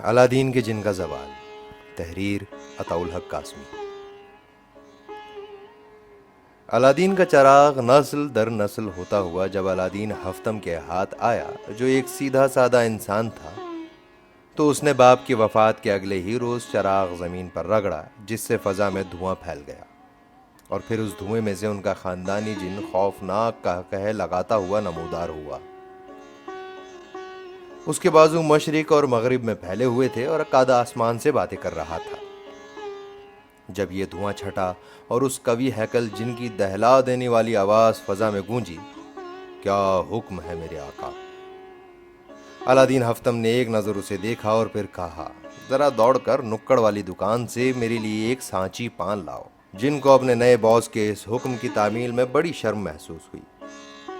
Aladdin के जिन का ज़वाल। तहरीर अताउल हक कासमी। अलादीन का चराग नस्ल दर नस्ल होता हुआ जब अलादीन हफ्तम के हाथ आया, जो एक सीधा सादा इंसान था, तो उसने बाप की वफ़ात के अगले ही रोज़ चराग ज़मीन पर रगड़ा, जिससे फ़ज़ा में धुआं फैल गया और फिर उस धुएं में से उनका ख़ानदानी जिन खौफनाक कहकहे लगाता हुआ नमूदार हुआ। उसके बाजू मशरिक और मगरिब में फैले हुए थे और कादा आसमान से बातें कर रहा था। जब ये धुआं छटा और उस कवि हैकल जिन की दहला देने वाली आवाज़ फ़ज़ा में गूंजी, क्या हुक्म है मेरे आका। अलादीन हफ्तम ने एक नज़र उसे देखा और फिर कहा, ज़रा दौड़कर नुक्कड़ वाली दुकान से मेरे लिए एक सांची पान लाओ। जिनको अपने नए बॉस के इस हुक्म की तामील में बड़ी शर्म महसूस हुई,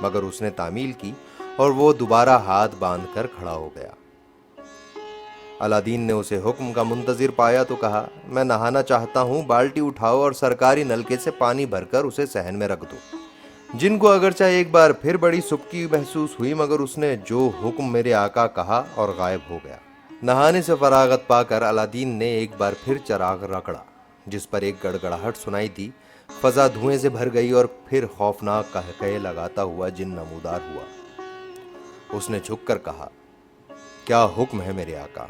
मगर उसने तामील की और वो दोबारा हाथ बांध कर खड़ा हो गया। अलादीन ने उसे हुक्म का मुंतजिर पाया तो कहा, मैं नहाना चाहता हूँ, बाल्टी उठाओ और सरकारी नलके से पानी भरकर उसे सहन में रख दो। जिनको अगरचा एक बार फिर बड़ी सुबकी महसूस हुई, मगर उसने जो हुक्म मेरे आका कहा और गायब हो गया। नहाने से फरागत पाकर अलादीन ने एक बार फिर चराग रगड़ा, जिस पर एक गड़गड़ाहट सुनाई दी। फजा धुएं से भर गई और फिर खौफनाक कहकहे लगाता हुआ जिन नमूदार हुआ। उसने झुककर कहा, क्या हुक्म है मेरे आका।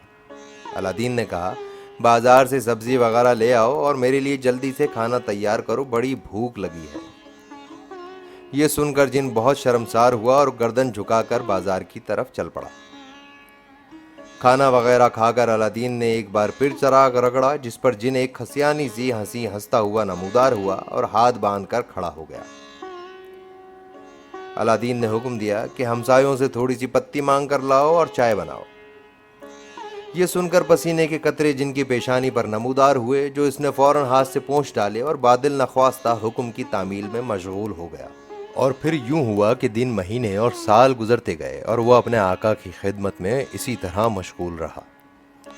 अलादीन ने कहा, बाजार से सब्जी वगैरह ले आओ और मेरे लिए जल्दी से खाना तैयार करो, बड़ी भूख लगी है। यह सुनकर जिन बहुत शर्मसार हुआ और गर्दन झुकाकर बाजार की तरफ चल पड़ा। खाना वगैरह खाकर अलादीन ने एक बार फिर चराग रगड़ा, जिस पर जिन एक खसियानी सी हंसी हंसता हुआ नमूदार हुआ और हाथ बांधकर खड़ा हो गया। अलादीन ने हुक्म दिया कि हमसायों से थोड़ी सी पत्ती मांग कर लाओ और चाय बनाओ। ये सुनकर पसीने के कतरे जिनकी पेशानी पर नमूदार हुए, जो इसने फौरन हाथ से पोंछ डाले और बादल नख्वास्ता हुक्म की तामील में मशगूल हो गया। और फिर यूं हुआ कि दिन, महीने और साल गुजरते गए और वह अपने आका की खिदमत में इसी तरह मशगूल रहा।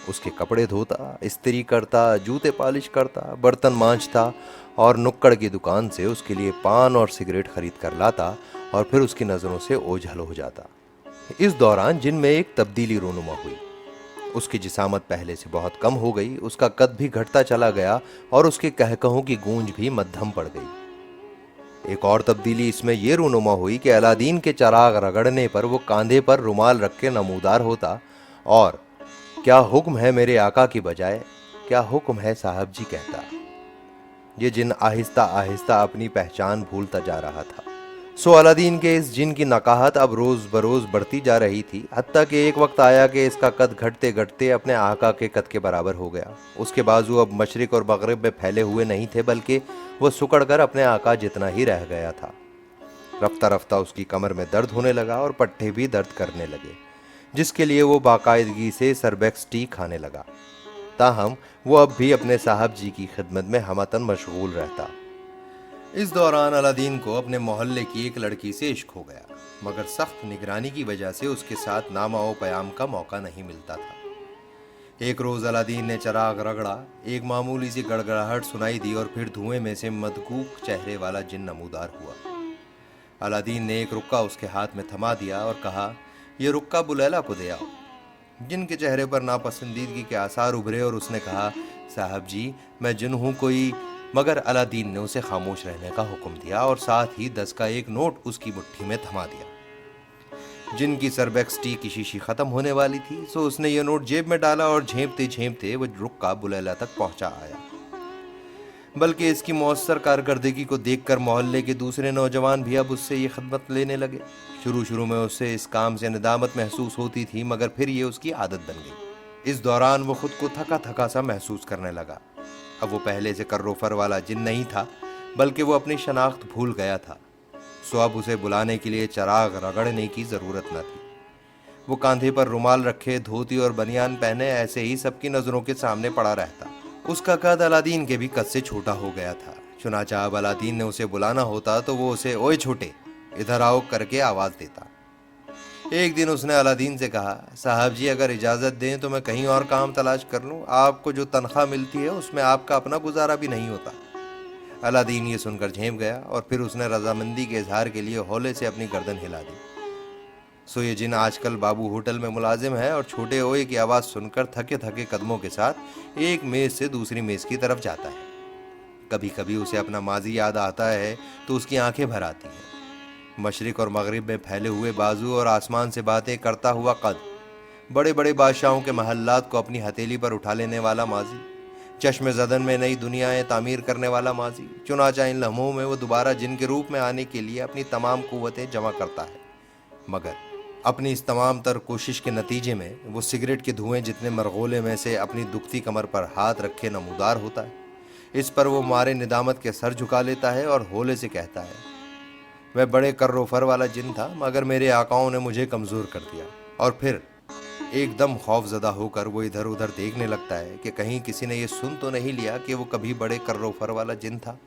उसके कपड़े धोता, इस्त्री करता, जूते पालिश करता, बर्तन मांजता और नुक्कड़ की दुकान से उसके लिए पान और सिगरेट खरीद कर लाता और फिर उसकी नज़रों से ओझल हो जाता। इस दौरान जिन में एक तब्दीली रूनुमा हुई। उसकी जिसामत पहले से बहुत कम हो गई, उसका कद भी घटता चला गया और उसके कहकहों की गूंज भी मध्यम पड़ गई। एक और तब्दीली इसमें यह रूनुमा हुई कि अलादीन के चराग रगड़ने पर वो कांधे पर रुमाल रख के नमूदार होता और क्या हुक्म है मेरे आका की बजाय क्या हुक्म है साहब जी कहता। ये जिन आहिस्ता आहिस्ता अपनी पहचान भूलता जा रहा था। सो अलादीन के इस जिन की नकाहत अब रोज बरोज बढ़ती जा रही थी, हत्ता कि एक वक्त आया कि इसका कद घटते घटते अपने आका के कद के बराबर हो गया। उसके बाजू अब मशरिक और मगरिब में फैले हुए नहीं थे, बल्कि वो सुकड़ कर अपने आका जितना ही रह गया था। रफ्ता रफ्ता उसकी कमर में दर्द होने लगा और पट्टे भी दर्द करने लगे, जिसके लिए वो बाकायदगी से सरबेक्स टी खाने लगा। ताहम वो अब भी अपने साहब जी की खिदमत में हमतन मशगूल रहता। इस दौरान अलादीन को अपने मोहल्ले की एक लड़की से इश्क हो गया, मगर सख्त निगरानी की वजह से उसके साथ नामा व पयाम का मौका नहीं मिलता था। एक रोज अलादीन ने चराग रगड़ा, एक मामूली सी गड़गड़ाहट सुनाई दी और फिर धुएं में से मदकूक चेहरे वाला जिन नमूदार हुआ। अलादीन ने एक रुक्का उसके हाथ में थमा दिया और कहा, यह रुक्का बुलैला को दे आओ। जिन के चेहरे पर नापसंदीदगी के आसार उभरे और उसने कहा, साहब जी मैं जिन हूं कोई। मगर अलादीन ने उसे खामोश रहने का हुक्म दिया और साथ ही 10 का एक नोट उसकी मुट्ठी में थमा दिया। जिनकी सरबेक्स टी की शीशी खत्म होने वाली थी, सो उसने ये नोट जेब में डाला और झेंपते झेंपते वो रुक्का बुलैला तक पहुंचा आया। बल्कि इसकी मौसर कारकर्दगी को देखकर मोहल्ले के दूसरे नौजवान भी अब उससे ये खिदमत लेने लगे। शुरू में उससे इस काम से निदामत महसूस होती थी, मगर फिर ये उसकी आदत बन गई। इस दौरान वो खुद को थका थका सा महसूस करने लगा। अब वो पहले से कर्रोफर वाला जिन नहीं था, बल्कि वो अपनी शनाख्त भूल गया था। सो अब उसे बुलाने के लिए चराग रगड़ने की जरूरत न थी। वो कांधे पर रुमाल रखे, धोती और बनियान पहने ऐसे ही सबकी नजरों के सामने पड़ा रहता। उसका कद अलादीन के भी कद से छोटा हो गया था। चुनाचा अब अलादीन ने उसे बुलाना होता तो वो उसे ओए छोटे इधर आओ करके आवाज देता। एक दिन उसने अलादीन से कहा, साहब जी अगर इजाज़त दें तो मैं कहीं और काम तलाश कर लूँ, आपको जो तनख्वाह मिलती है उसमें आपका अपना गुजारा भी नहीं होता। अलादीन ये सुनकर झेंप गया और फिर उसने रजामंदी के इजहार के लिए हौले से अपनी गर्दन हिला दी। सो ये जिन आजकल बाबू होटल में मुलाजिम है और छोटे ओए की आवाज़ सुनकर थके थके कदमों के साथ एक मेज़ से दूसरी मेज़ की तरफ जाता है। कभी कभी उसे अपना माजी याद आता है तो उसकी आंखें भर आती हैं। मशरिक और मगरिब में फैले हुए बाजू और आसमान से बातें करता हुआ कद, बड़े बड़े बादशाहों के महल्लात को अपनी हथेली पर उठा लेने वाला माजी, चश्मे ज़दन में नई दुनियाएं तामीर करने वाला माजी, चुनाचा इन लम्हों में वो दोबारा जिन के रूप में आने के लिए अपनी तमाम कुव्वतें जमा करता है। मगर अपनी इस तमाम तर कोशिश के नतीजे में वो सिगरेट के धुएं जितने मरगोले में से अपनी दुखती कमर पर हाथ रखे नमूदार होता है। इस पर वो मारे निदामत के सर झुका लेता है और होले से कहता है, मैं बड़े कर्रो फर वाला जिन था मगर मेरे आकाओं ने मुझे कमज़ोर कर दिया। और फिर एकदम खौफजदा होकर वो इधर उधर देखने लगता है कि कहीं किसी ने ये सुन तो नहीं लिया कि वो कभी बड़े कर्रो फर वाला जिन था।